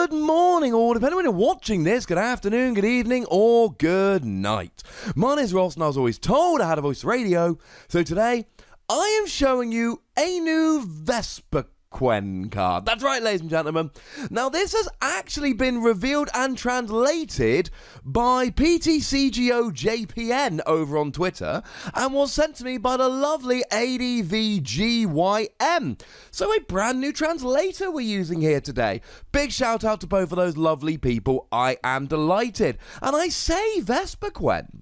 Good morning, or depending on when you're watching this, good afternoon, good evening, or good night. My name is Ross, and I was always told I had a voice for radio, so today I am showing you a new Vespiquen card. That's right, ladies and gentlemen. Now, this has actually been revealed and translated by PTCGRadio over on Twitter and was sent to me by the lovely ADVGYM. So a brand new translator we're using here today. Big shout out to both of those lovely people. I am delighted. And I say Vespiquen,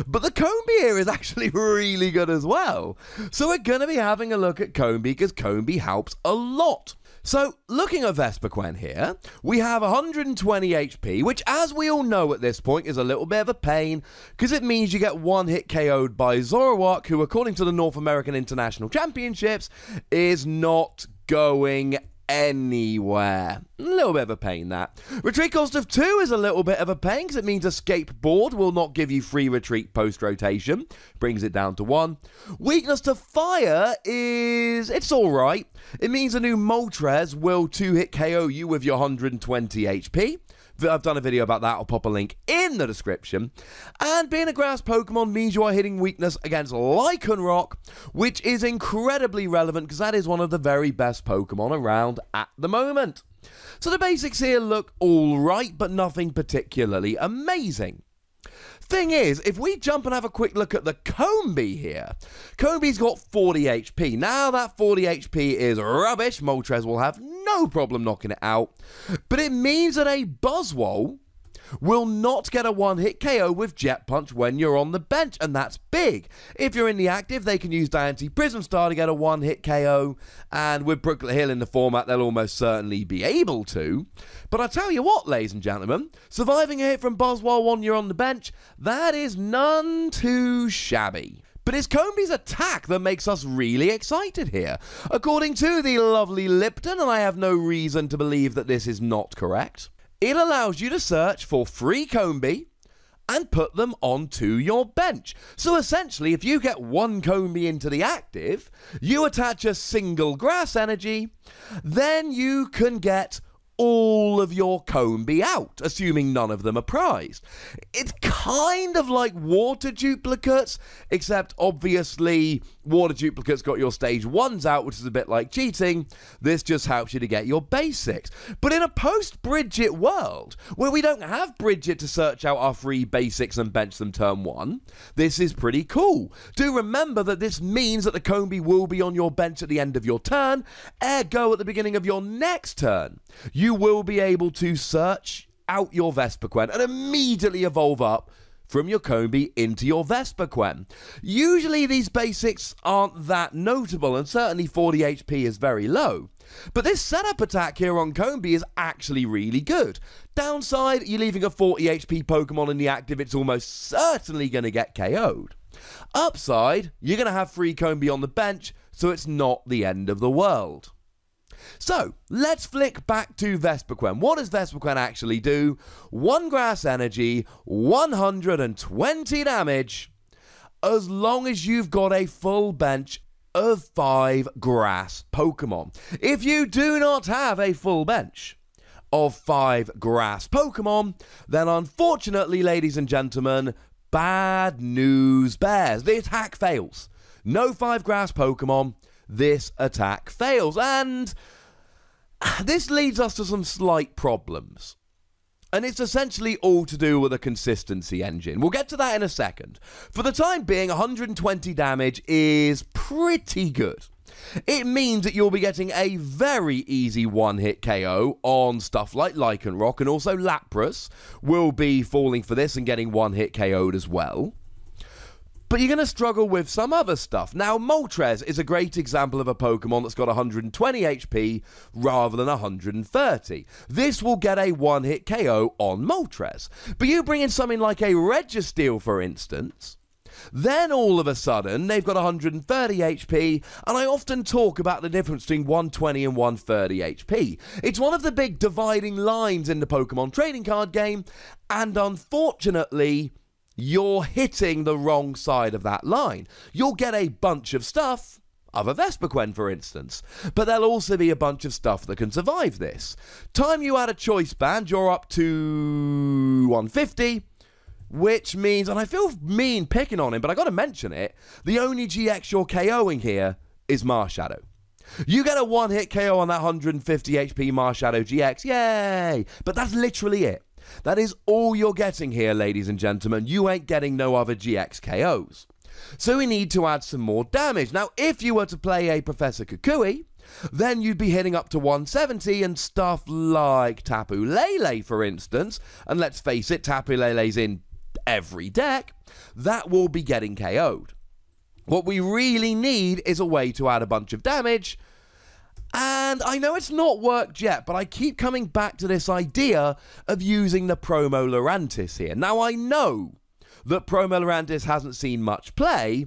but the Combee here is actually really good as well. So we're going to be having a look at Combee because Combee helps a lot. So looking at Vespiquen here, we have 120 HP, which as we all know at this point is a little bit of a pain because it means you get one hit KO'd by Zoroark, who according to the North American International Championships is not going anywhere. A little bit of a pain, that. Retreat cost of 2 is a little bit of a pain because it means escape board will not give you free retreat post rotation. Brings it down to 1. Weakness to fire is, it's alright. It means a new Moltres will 2-hit KO you with your 120 HP. I've done a video about that. I'll pop a link in the description. And being a grass Pokemon means you are hitting weakness against Lycanroc, which is incredibly relevant because that is one of the very best Pokemon around at the moment. So the basics here look alright, but nothing particularly amazing. Thing is, if we jump and have a quick look at the Combee here, Combee's got 40 HP. Now that 40 HP is rubbish. Moltres will have no problem knocking it out. But it means that a Buzzwole will not get a one-hit KO with Jet Punch when you're on the bench, and that's big. If you're in the active, they can use Diancie Prism Star to get a one-hit KO, and with Brooklet Hill in the format, they'll almost certainly be able to. But I tell you what, ladies and gentlemen, surviving a hit from Buzzwole when you're on the bench, that is none too shabby. But it's Combee's attack that makes us really excited here. According to the lovely Lipton, and I have no reason to believe that this is not correct, it allows you to search for free Combee and put them onto your bench. So essentially, if you get one Combee into the active, you attach a single grass energy, then you can get all of your Combee out, assuming none of them are prized. It's kind of like water duplicates, except obviously water duplicates got your stage 1s out, which is a bit like cheating. This just helps you to get your basics. But in a post-Bridget world, where we don't have Bridget to search out our free basics and bench them turn 1, this is pretty cool. Do remember that this means that the Combee will be on your bench at the end of your turn, ergo at the beginning of your next turn. You will be able to search out your Vespiquen and immediately evolve up from your Combee into your Vespiquen. Usually these basics aren't that notable, and certainly 40 HP is very low. But this setup attack here on Combee is actually really good. Downside, you're leaving a 40 HP Pokemon in the active, it's almost certainly going to get KO'd. Upside, you're going to have free Combee on the bench, so it's not the end of the world. So, let's flick back to Vespiquen. What does Vespiquen actually do? 1 grass energy, 120 damage, as long as you've got a full bench of 5 grass Pokemon. If you do not have a full bench of 5 grass Pokemon, then unfortunately, ladies and gentlemen, bad news bears. The attack fails. No 5 grass Pokemon. This attack fails, and this leads us to some slight problems. And it's essentially all to do with a consistency engine. We'll get to that in a second. For the time being, 120 damage is pretty good. It means that you'll be getting a very easy one-hit KO on stuff like Lycanroc, and also Lapras will be falling for this and getting one-hit KO'd as well. But you're going to struggle with some other stuff. Now, Moltres is a great example of a Pokemon that's got 120 HP rather than 130. This will get a one-hit KO on Moltres. But you bring in something like a Registeel, for instance, then all of a sudden they've got 130 HP, and I often talk about the difference between 120 and 130 HP. It's one of the big dividing lines in the Pokemon trading card game, and unfortunately, you're hitting the wrong side of that line. You'll get a bunch of stuff, other Vespiquen, for instance. But there'll also be a bunch of stuff that can survive this. Time you add a choice band, you're up to 150, which means, and I feel mean picking on him, but I got to mention it, the only GX you're KOing here is Marshadow. You get a one-hit KO on that 150 HP Marshadow GX, yay! But that's literally it. That is all you're getting here, ladies and gentlemen. You ain't getting no other GX KOs. So we need to add some more damage. Now, if you were to play a Professor Kukui, then you'd be hitting up to 170 and stuff like Tapu Lele, for instance, and let's face it, Tapu Lele's in every deck, that will be getting KO'd. What we really need is a way to add a bunch of damage, and I know it's not worked yet, but I keep coming back to this idea of using the Promo Lurantis here. Now, I know that Promo Lurantis hasn't seen much play,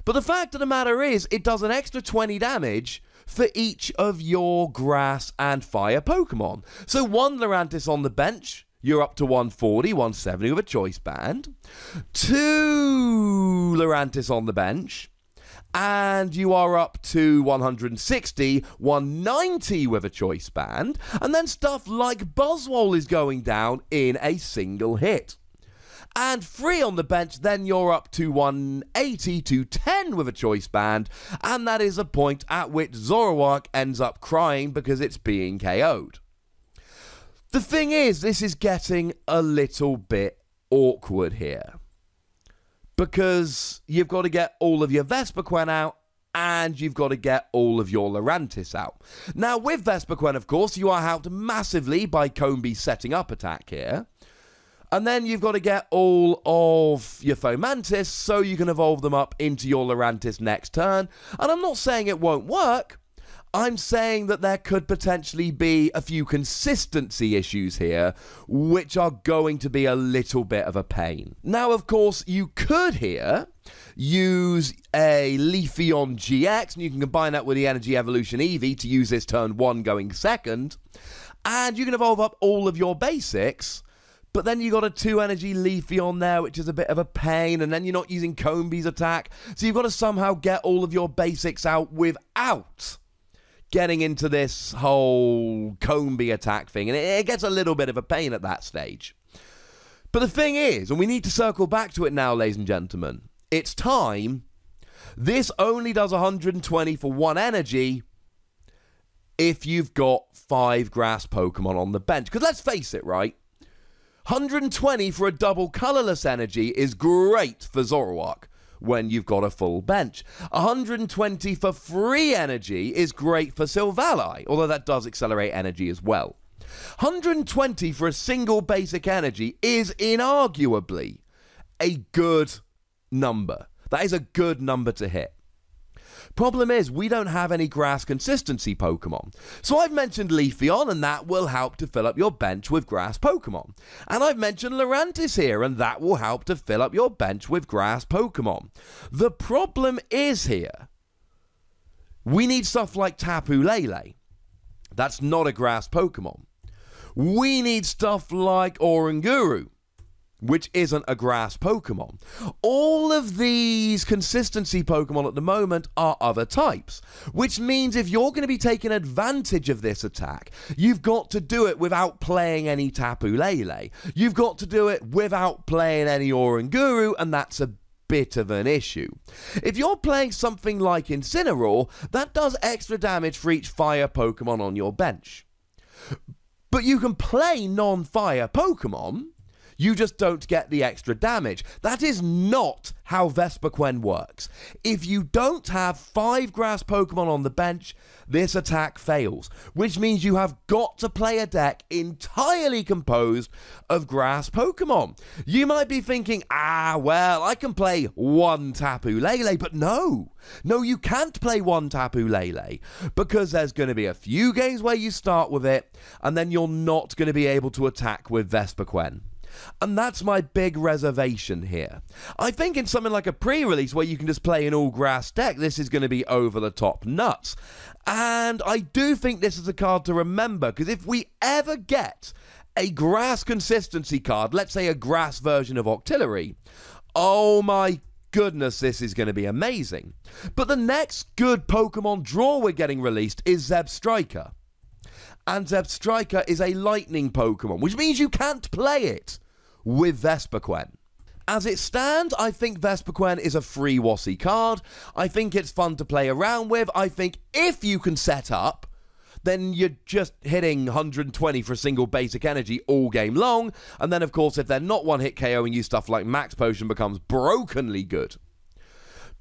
but the fact of the matter is, it does an extra 20 damage for each of your grass and fire Pokemon. So one Lurantis on the bench, you're up to 140, 170 with a choice band. Two Lurantis on the bench, and you are up to 160, 190 with a choice band. And then stuff like Buzzwole is going down in a single hit. And free on the bench, then you're up to 180 to 10 with a choice band, and that is a point at which Zoroark ends up crying because it's being KO'd. The thing is, this is getting a little bit awkward here, because you've got to get all of your Vespiquen out, and you've got to get all of your Lurantis out. Now, with Vespiquen, of course, you are helped massively by Combee's setting up attack here. And then you've got to get all of your Fomantis so you can evolve them up into your Lurantis next turn. And I'm not saying it won't work. I'm saying that there could potentially be a few consistency issues here, which are going to be a little bit of a pain. Now, of course, you could here use a Leafeon GX, and you can combine that with the Energy Evolution Eevee to use this turn 1 going second. And you can evolve up all of your basics. But then you got a 2-energy Leafeon there, which is a bit of a pain, and then you're not using Combee's attack. So you've got to somehow get all of your basics out without getting into this whole Combee attack thing, and it gets a little bit of a pain at that stage. But the thing is, and we need to circle back to it now, ladies and gentlemen, it's time. This only does 120 for 1 energy if you've got 5 grass Pokemon on the bench. Because let's face it, right? 120 for a double colorless energy is great for Zoroark when you've got a full bench. 120 for free energy is great for Silvally, although that does accelerate energy as well. 120 for a single basic energy is inarguably a good number. That is a good number to hit. Problem is, we don't have any grass consistency Pokemon. So I've mentioned Leafeon, and that will help to fill up your bench with grass Pokemon. And I've mentioned Lurantis here, and that will help to fill up your bench with grass Pokemon. The problem is here, we need stuff like Tapu Lele. That's not a grass Pokemon. We need stuff like Oranguru, which isn't a grass Pokemon. All of these consistency Pokemon at the moment are other types, which means if you're going to be taking advantage of this attack, you've got to do it without playing any Tapu Lele. You've got to do it without playing any Oranguru, and that's a bit of an issue. If you're playing something like Incineroar, that does extra damage for each fire Pokemon on your bench. But you can play non-fire Pokemon, you just don't get the extra damage. That is not how Vespiquen works. If you don't have 5 grass Pokemon on the bench, this attack fails, which means you have got to play a deck entirely composed of grass Pokemon. You might be thinking, well, I can play 1 Tapu Lele, but no, you can't play 1 Tapu Lele, because there's going to be a few games where you start with it, and then you're not going to be able to attack with Vespiquen. And that's my big reservation here. I think in something like a pre-release where you can just play an all-grass deck, this is going to be over-the-top nuts. And I do think this is a card to remember, because if we ever get a grass consistency card, let's say a grass version of Octillery, oh my goodness, this is going to be amazing. But the next good Pokemon draw we're getting released is Zebstrika. And Zebstrika is a lightning Pokemon, which means you can't play it with Vespiquen. As it stands, I think Vespiquen is a free Wossie card. I think it's fun to play around with. I think if you can set up, then you're just hitting 120 for a single basic energy all game long. And then, of course, if they're not one-hit KOing you, stuff like Max Potion becomes brokenly good.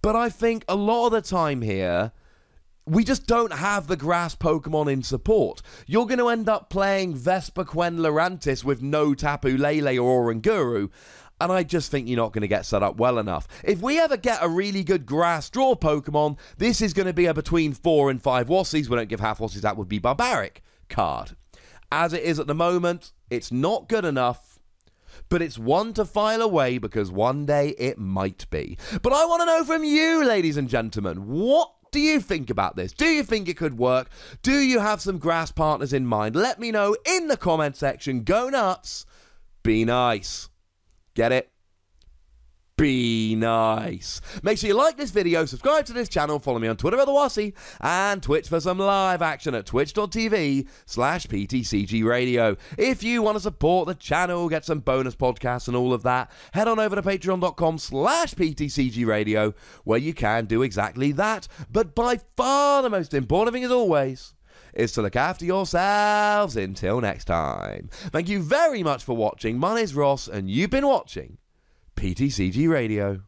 But I think a lot of the time here, we just don't have the grass Pokemon in support. You're going to end up playing Vespiquen Lurantis with no Tapu Lele or Oranguru, and I just think you're not going to get set up well enough. If we ever get a really good grass draw Pokemon, this is going to be a between 4 and 5 Wossies, we don't give half Wossies, that would be barbaric, card. As it is at the moment, it's not good enough, but it's one to file away because one day it might be. But I want to know from you, ladies and gentlemen, what do you think about this? Do you think it could work? Do you have some grass partners in mind? Let me know in the comment section. Go nuts. Be nice. Get it? Be nice. Make sure you like this video, subscribe to this channel, follow me on Twitter at the Wossie, and Twitch for some live action at twitch.tv/PTCGRadio. If you want to support the channel, get some bonus podcasts and all of that, head on over to patreon.com/PTCGRadio, where you can do exactly that. But by far the most important thing, as always, is to look after yourselves. Until next time. Thank you very much for watching. My name's Ross, and you've been watching PTCG Radio.